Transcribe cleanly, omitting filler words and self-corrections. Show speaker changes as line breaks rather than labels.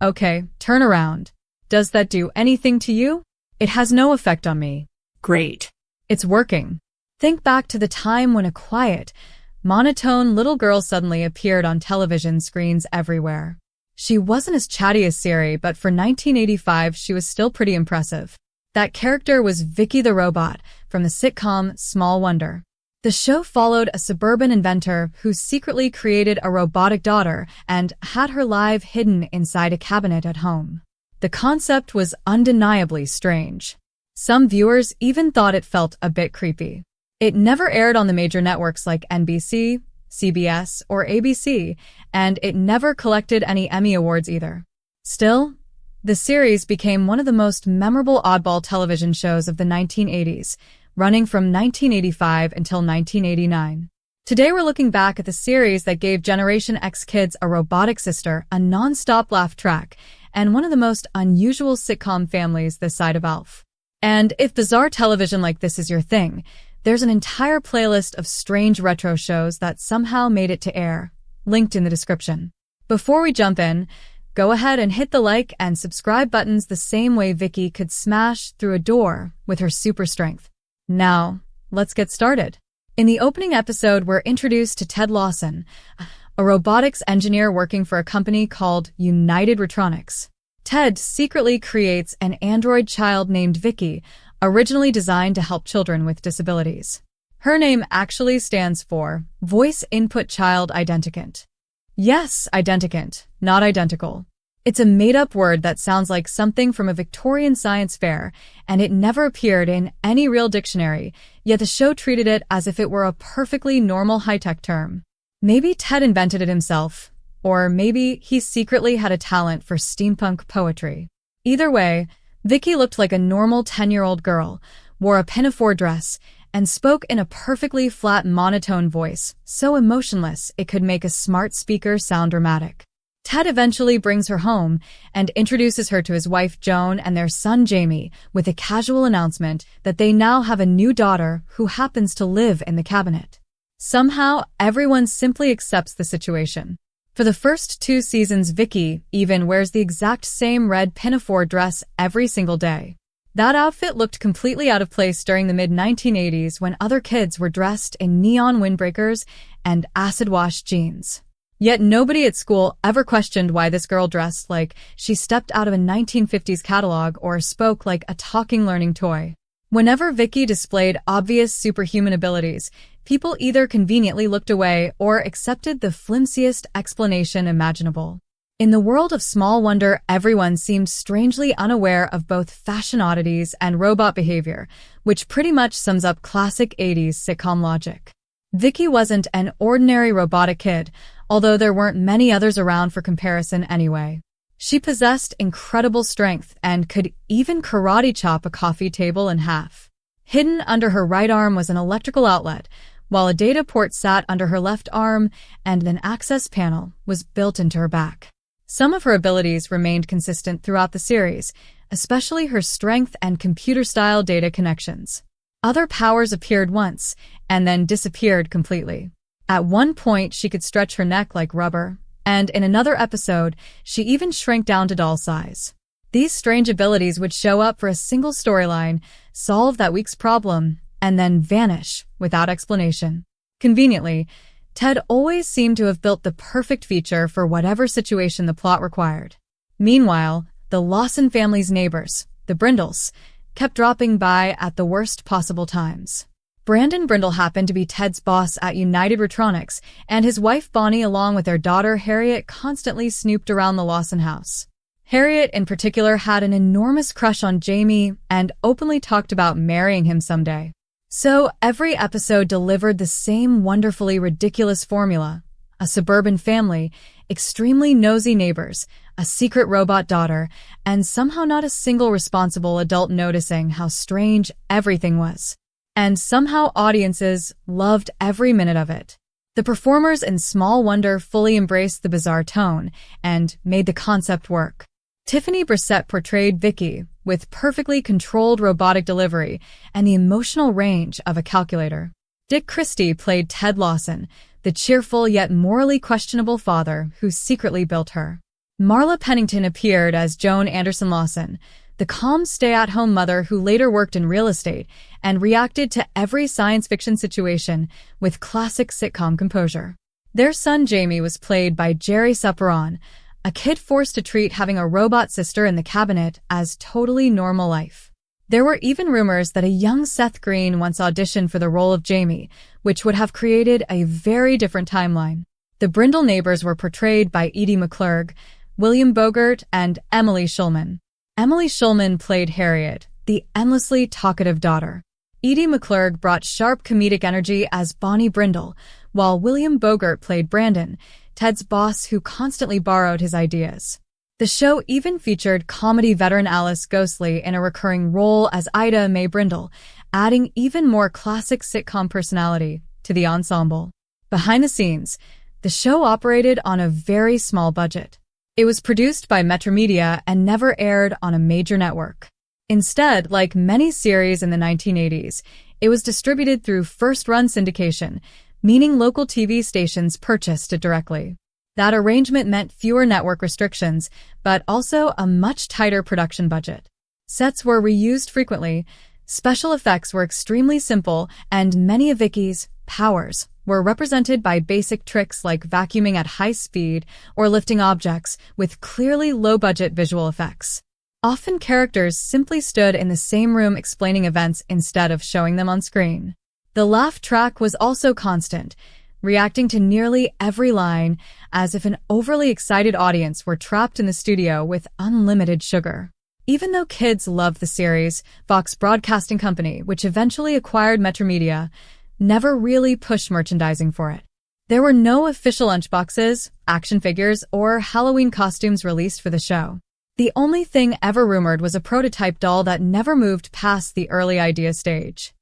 Okay, turn around. Does that do anything to you? It has no effect on me.
Great.
It's working. Think back to the time when a quiet, monotone little girl suddenly appeared on television screens everywhere. She wasn't as chatty as Siri, but for 1985 she was still pretty impressive. That character was Vicki the robot from the sitcom Small Wonder. The show followed a suburban inventor who secretly created a robotic daughter and had her live hidden inside a cabinet at home. The concept was undeniably strange. Some viewers even thought it felt a bit creepy. It never aired on the major networks like NBC, CBS, or ABC, and it never collected any Emmy Awards either. Still, the series became one of the most memorable oddball television shows of the 1980s, running from 1985 until 1989. Today we're looking back at the series that gave Generation X kids a robotic sister, a non-stop laugh track, and one of the most unusual sitcom families this side of Alf. And if bizarre television like this is your thing, there's an entire playlist of strange retro shows that somehow made it to air, linked in the description. Before we jump in, go ahead and hit the like and subscribe buttons the same way Vicki could smash through a door with her super strength. Now, let's get started. In the opening episode, we're introduced to Ted Lawson, a robotics engineer working for a company called United Retronics. Ted secretly creates an android child named Vicki, originally designed to help children with disabilities. Her name actually stands for Voice Input Child Identicant. Yes, identicant, not identical. It's a made-up word that sounds like something from a Victorian science fair, and it never appeared in any real dictionary, yet the show treated it as if it were a perfectly normal high-tech term. Maybe Ted invented it himself, or maybe he secretly had a talent for steampunk poetry. Either way, Vicki looked like a normal 10-year-old girl, wore a pinafore dress, and spoke in a perfectly flat monotone voice, so emotionless it could make a smart speaker sound dramatic. Ted eventually brings her home and introduces her to his wife Joan and their son Jamie with a casual announcement that they now have a new daughter who happens to live in the cabinet. Somehow, everyone simply accepts the situation. For the first 2 seasons, Vicki even wears the exact same red pinafore dress every single day. That outfit looked completely out of place during the mid-1980s when other kids were dressed in neon windbreakers and acid-wash jeans. Yet nobody at school ever questioned why this girl dressed like she stepped out of a 1950s catalog or spoke like a talking learning toy. Whenever Vicki displayed obvious superhuman abilities, people either conveniently looked away or accepted the flimsiest explanation imaginable. In the world of Small Wonder, everyone seemed strangely unaware of both fashion oddities and robot behavior, which pretty much sums up classic 80s sitcom logic. Vicki wasn't an ordinary robotic kid, although there weren't many others around for comparison anyway. She possessed incredible strength and could even karate chop a coffee table in half. Hidden under her right arm was an electrical outlet, while a data port sat under her left arm and an access panel was built into her back. Some of her abilities remained consistent throughout the series, especially her strength and computer-style data connections. Other powers appeared once and then disappeared completely. At one point, she could stretch her neck like rubber, and in another episode, she even shrank down to doll size. These strange abilities would show up for a single storyline, solve that week's problem, and then vanish without explanation. Conveniently, Ted always seemed to have built the perfect feature for whatever situation the plot required. Meanwhile, the Lawson family's neighbors, the Brindles, kept dropping by at the worst possible times. Brandon Brindle happened to be Ted's boss at United Retronics, and his wife Bonnie along with their daughter Harriet constantly snooped around the Lawson house. Harriet in particular had an enormous crush on Jamie and openly talked about marrying him someday. So every episode delivered the same wonderfully ridiculous formula: a suburban family, extremely nosy neighbors, a secret robot daughter, and somehow not a single responsible adult noticing how strange everything was. And somehow audiences loved every minute of it. The performers in Small Wonder fully embraced the bizarre tone and made the concept work. Tiffany Brissett portrayed Vicki with perfectly controlled robotic delivery and the emotional range of a calculator. Dick Christie played Ted Lawson, the cheerful yet morally questionable father who secretly built her. Marla Pennington appeared as Joan Anderson Lawson, the calm stay-at-home mother who later worked in real estate and reacted to every science fiction situation with classic sitcom composure. Their son Jamie was played by Jerry Saparan, a kid forced to treat having a robot sister in the cabinet as totally normal life. There were even rumors that a young Seth Green once auditioned for the role of Jamie, which would have created a very different timeline. The Brindle neighbors were portrayed by Edie McClurg, William Bogert, and Emily Schulman. Emily Schulman played Harriet, the endlessly talkative daughter. Edie McClurg brought sharp comedic energy as Bonnie Brindle, while William Bogert played Brandon, Ted's boss who constantly borrowed his ideas. The show even featured comedy veteran Alice Ghostley in a recurring role as Ida Mae Brindle, adding even more classic sitcom personality to the ensemble. Behind the scenes, the show operated on a very small budget. It was produced by Metromedia and never aired on a major network. Instead, like many series in the 1980s, it was distributed through first-run syndication, meaning local TV stations purchased it directly. That arrangement meant fewer network restrictions, but also a much tighter production budget. Sets were reused frequently, special effects were extremely simple, and many of Vicki's powers were represented by basic tricks like vacuuming at high speed or lifting objects with clearly low-budget visual effects. Often characters simply stood in the same room explaining events instead of showing them on screen. The laugh track was also constant, reacting to nearly every line as if an overly excited audience were trapped in the studio with unlimited sugar. Even though kids loved the series, Fox Broadcasting Company, which eventually acquired Metromedia, never really pushed merchandising for it. There were no official lunchboxes, action figures, or Halloween costumes released for the show. The only thing ever rumored was a prototype doll that never moved past the early idea stage.